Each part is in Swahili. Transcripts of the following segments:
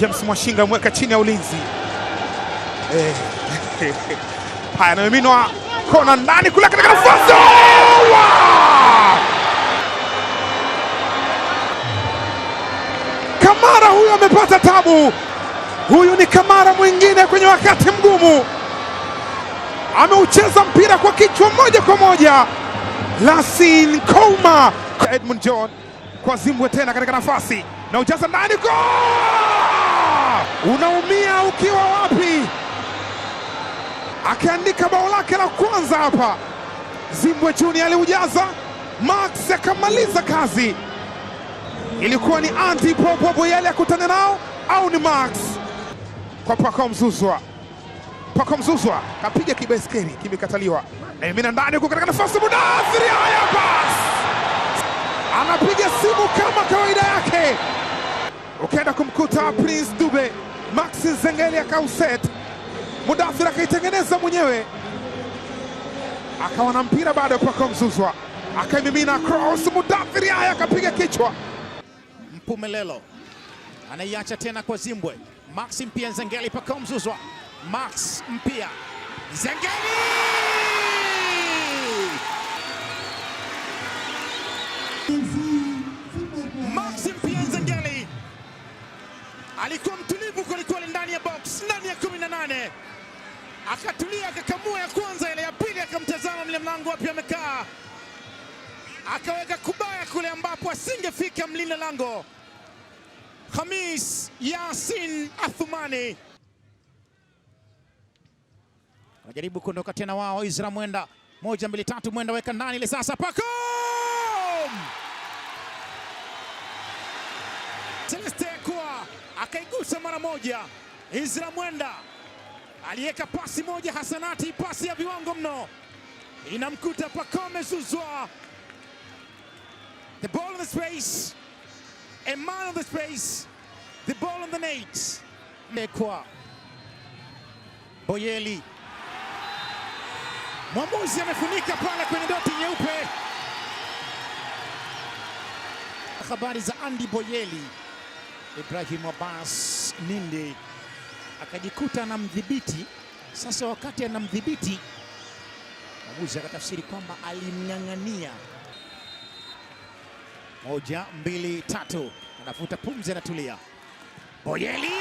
James Mwashinga mweka chini ya ulinzi. Haya, anaminwa kona ndani kule katika nafasi. Kamara huyu amepata tabu. Huyu ni Kamara mwingine kwenye wakati mgumu. Ameucheza mpira kwa kichwa moja kwa moja. Lassine Kouma. Edmund John kwa Zimbwe tena katika nafasi na ujaza ndani. Unaumia ukiwa wapi? Akiandika bao lake la kwanza hapa. Zimbwe Junior aliujaza, Max akamaliza kazi. Ilikuwa ni anti Popo Boyeli akutane nao au ni Max? Kwa Pacome Zouzoua. Pacome Zouzoua kapiga kibaiskeli, kimekataliwa. Na mina ndani huko katika nafasi Mudathiri. Haya, pass. Anapiga simu kama kawaida yake. Ukaenda kumkuta Prince Dube. Max Nzengeli akauset. Mudathiri akaitengeneza mwenyewe. Akawa na mpira bado Pacome Zouzoua. Akaimimina cross Mudathiri. Haya, akapiga kichwa. Mpumelelo anaiacha tena kwa Zimbwe. Max mpia Nzengeli, Pacome Zouzoua. Max mpia Nzengeli. Max mpia Nzengeli alikuwa mtulivu kwelikweli ndani ya box, ndani ya 18. Akatulia, akakamua ya kwanza, ile ya pili akamtazama mle mlango wapi amekaa. Akaweka kubaya kule ambapo asingefika mlinda lango Khamis Yasin Athumani. Wajaribu kuondoka tena wao. Izra Mwenda, 1 2 3, Mwenda weka ndani ile sasa. Pacome Celeste kwa akaigusa mara moja. Izra Mwenda aliweka pasi moja hasanati, pasi ya viwango mno, inamkuta Pacome Zouzoua. The ball in the space, a man on the space, the ball on the net. Kwa Boyeli, mwamuzi amefunika pale kwenye doti nyeupe. Habari za Andy Boyeli. Ibrahim Abbas Nindi akajikuta anamdhibiti. Sasa wakati anamdhibiti, mwamuzi akatafsiri kwamba alimnyang'ania. 1 2 3, anavuta pumzi, anatulia. Boyeli,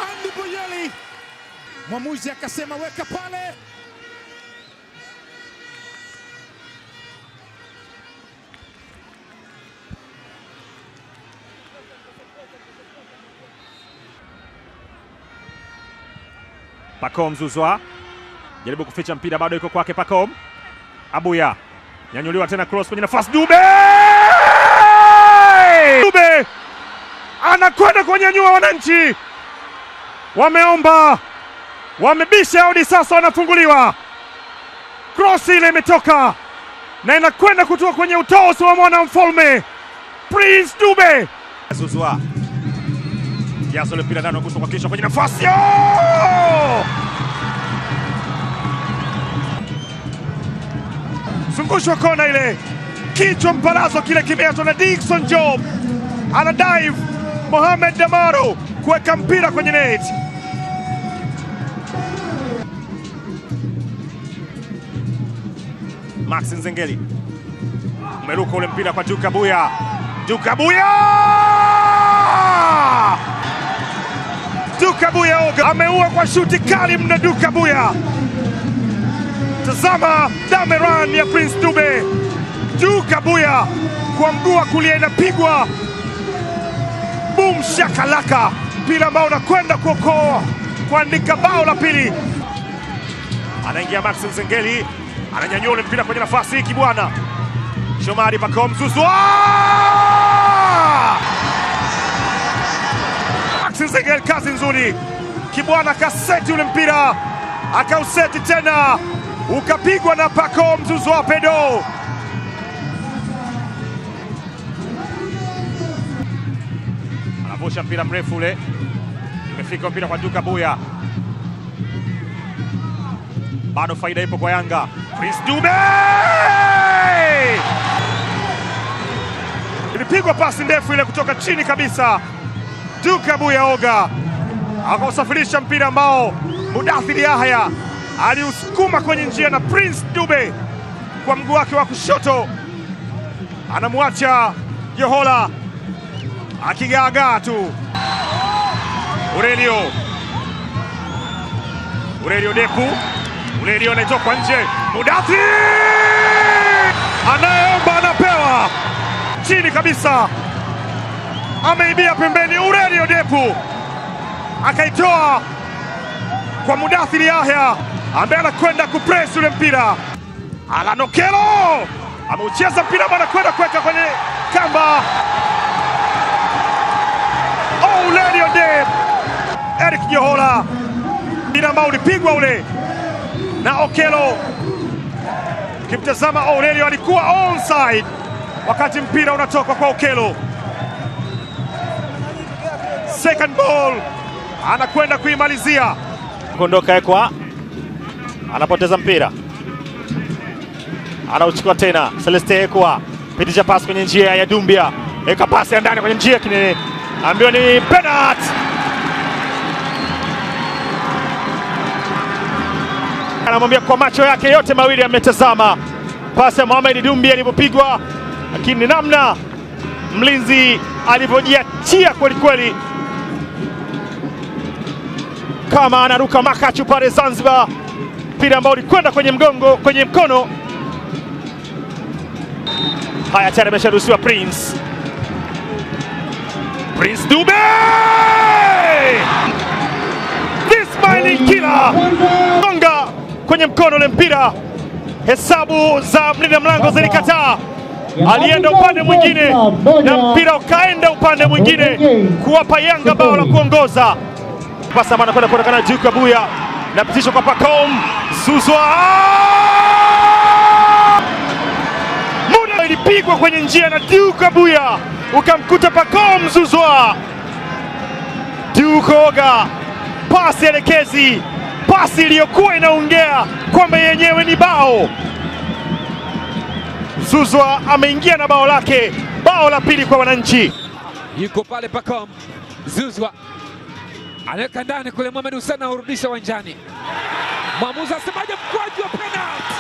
Andy Boyeli, mwamuzi akasema weka pale. Pacome Zouzoua jaribu kuficha mpira, bado iko kwake Pacome. Abuya nyanyuliwa tena, cross kwenye nafasi. Dube anakwenda kunyanyua. Wananchi wameomba, wamebisha hodi, sasa wanafunguliwa. Cross ile imetoka na inakwenda kutoka kwenye utosi wa mwana mfalme Prince Dube. Zouzoua jazo ile mpira ndani, gusa kwa kisha kwenye nafasi. Zungushwa kona ile, kichwa mpalazo kile kimeachwa na Dickson Job. Ana dive Mohamed Damaro kuweka mpira kwenye net. Max Nzengeli umeruka ule mpira kwa Duke Abuya. Duke Abuya! Duke Abuya ameua kwa shuti kali mna. Duke Abuya, tazama dameran ya Prince Dube. Duke Abuya kwa mguu wa kulia inapigwa, boom shakalaka, mpira ambao unakwenda kuokoa kuandika bao la pili. Anaingia Max Nzengeli, ananyanyua ule mpira kwenye nafasi hiki bwana. Shomari Pacome Zouzoua. Max Nzengeli, kazi nzuri. Kibwana kaseti ule mpira, akauseti tena, ukapigwa na Pacome Zouzoua pedo. Anavusha mpira mrefu ule, imefika mpira kwa Duke Abuya. Bado faida ipo kwa Yanga. Prince Dube ilipigwa pasi ndefu ile kutoka chini kabisa. Duke Abuya Oga akausafirisha mpira ambao Mudathir Yahya aliusukuma kwenye njia, na Prince Dube kwa mguu wake wa kushoto anamwacha Jehola akigaagaa tu. Aurelio Depu, Aurelio anatoka nje, Mudathir anayeomba anapewa chini kabisa, ameibia pembeni. Aurelio Depu akaitoa kwa Mudathir Yahya ambaye anakwenda kupress ule mpira. Alan Okello ameucheza mpira ambao anakwenda kuweka kwenye kamba. Aurelio Depu, Eric Jehola, mpira ambao ulipigwa ule na Okello. Ukimtazama Aurelio alikuwa onside wakati mpira unatoka kwa Okello. Second ball anakwenda kuimalizia. Kondoka Ekwa anapoteza mpira, anauchukua tena Celeste Ekwa, pitisha pasi kwenye njia ya Dumbia, eka pasi ya ndani kwenye njia kinene, ambiwa ni penalty. Anamwambia kwa macho yake yote mawili ametazama pasi ya Mohamed Dumbia ilipopigwa, lakini namna mlinzi alivyojiachia kweli kweli kama anaruka makachu pale Zanzibar, mpira ambao ulikwenda kwenye mkono. Haya, tayari amesharuhusiwa Prince Dube, this smiling killer, gonga kwenye mkono ule mpira. Hesabu za mlinda mlango zilikataa, alienda upande mwingine na mpira ukaenda upande mwingine kuwapa Yanga bao la kuongoza. Pasa anakwenda kuonekana Duke Abuya, napitishwa kwa Pacome Zouzoua, muda ilipigwa kwenye njia na Duke Abuya ukamkuta Pacome Zouzoua. Duke Oga, pasi elekezi, pasi iliyokuwa inaongea kwamba yenyewe ni bao. Zouzoua ameingia na bao lake, bao la pili kwa wananchi. Yuko pale Pacome Zouzoua anaweka ndani kule, Mohamed Hussein aurudisha uwanjani. Mwamuzi asemaje? Mkwaju wa penalty.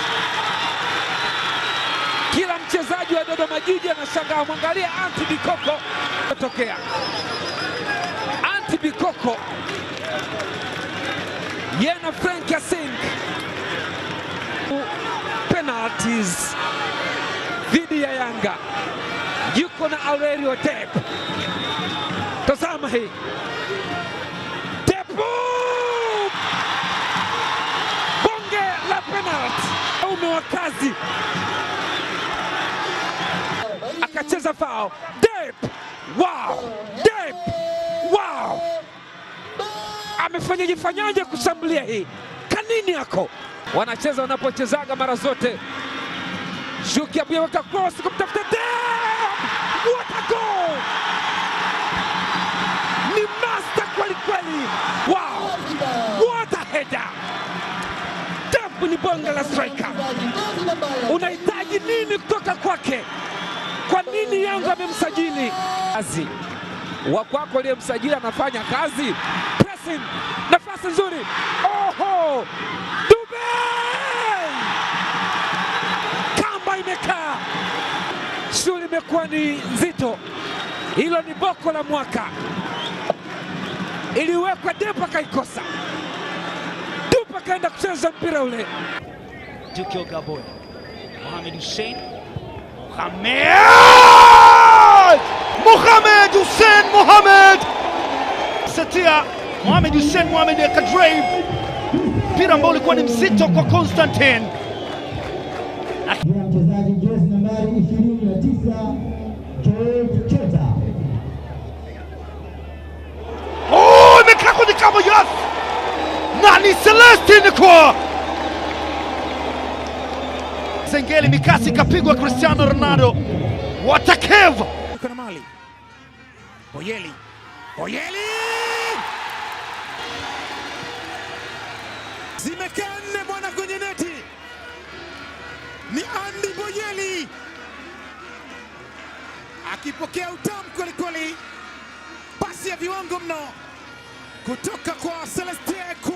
Kila mchezaji wa Dodoma Jiji anashangaa. Mwangalia Anti Bikoko tokea, Anti Bikoko yena Frank Yasin. Penalties dhidi ya Yanga, yuko na Aurelio Depu. Tazama hii bonge la penalty, ume wa kazi, akacheza foul. Depu, wow! Depu, wow! Amefanyaje kushambulia hii? Kanini yako wanacheza wanapochezaga mara zote. Duke Abuya weka cross kumtafuta Depu, what a goal! Ni master kweli kweli. Wow! What a header! Depu ni bonga la striker. Unahitaji nini kutoka kwake? Kwa nini Yanga amemsajili? Kazi wa kwako aliyemsajili anafanya kazi. Pressing, nafasi nzuri. Oho! Dube! Kamba imekaa. Shughuli imekuwa ni nzito. Hilo ni boko la mwaka. Iliwekwa, Depu akaikosa. Dupe akaenda kucheza mpira ule. Duke Abuya, Mohamed Hussein, Mohamed Hussein Satia, Mohamed Hussein akadrive mpira ambao ulikuwa ni mzito kwa Constantine. Mchezaji jezi nambari 29 George Chota. Imekaa kwenye kama yes! Nani Celestine kwa Sengeli, mikasi kapigwa Cristiano Ronaldo. Watakeva kuna mali Boyeli zimekaa nne bwana kwenye neti. Ni Andy Boyeli akipokea utamu kwelikweli, pasi ya viwango mno kutoka kwa Celestia Ekwa.